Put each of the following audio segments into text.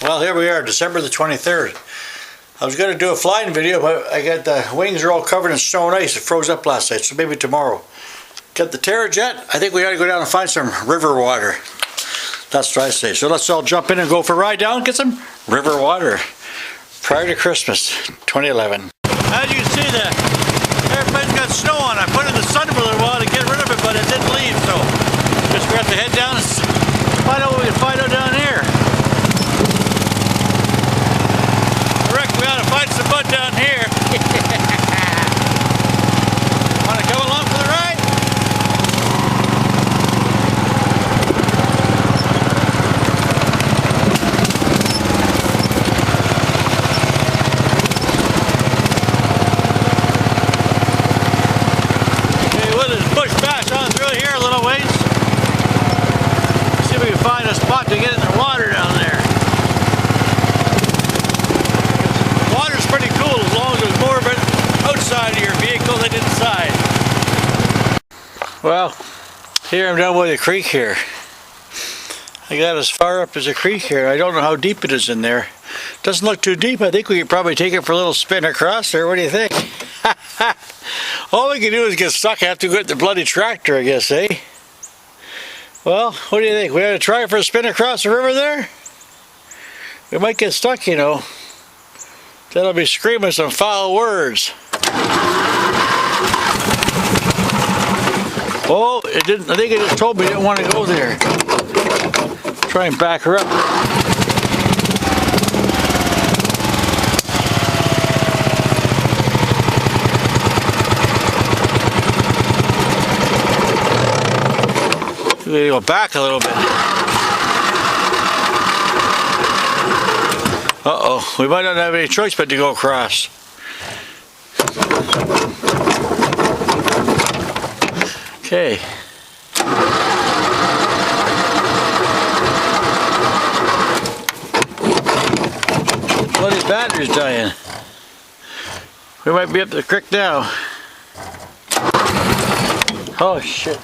Well, here we are, December the 23rd. I was going to do a flying video, but I got the wings are all covered in snow and ice. It froze up last night, so maybe tomorrow. Got the TerraJet. I think we ought to go down and find some river water. That's what I say. So let's all jump in and go for a ride down and get some river water prior to Christmas 2011. As you can see, the airplane's got snow on. I put it in the sun for a little while to get rid of it, but it didn't leave. So just we have to head down and find out what we can find out down here. We ought to find some mud down here. Want to come along for the ride? Okay, we'll just push bash on through here a little ways. See if we can find a spot to get in the water down there. Pretty cool as long as there's more of it outside of your vehicle than inside. Well, here I'm down by the creek here. I got as far up as the creek here. I don't know how deep it is in there. Doesn't look too deep. I think we could probably take it for a little spin across there. What do you think? All we can do is get stuck. I have to go get the bloody tractor, I guess, eh? Well, what do you think? We ought to try for a spin across the river there? We might get stuck, you know. Then I'll be screaming some foul words. Oh, it didn't. I think it just told me it didn't want to go there. Try and back her up. We're gonna go back a little bit. Uh-oh, we might not have any choice but to go across. Okay. Bloody battery's dying. We might be up the creek now. Oh shit.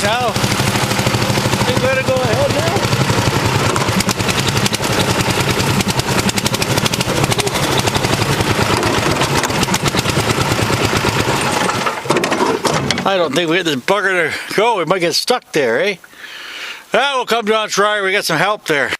Now, we better go ahead now. I don't think we get this bugger to go. We might get stuck there, eh? Well, we'll come down and try. We got some help there.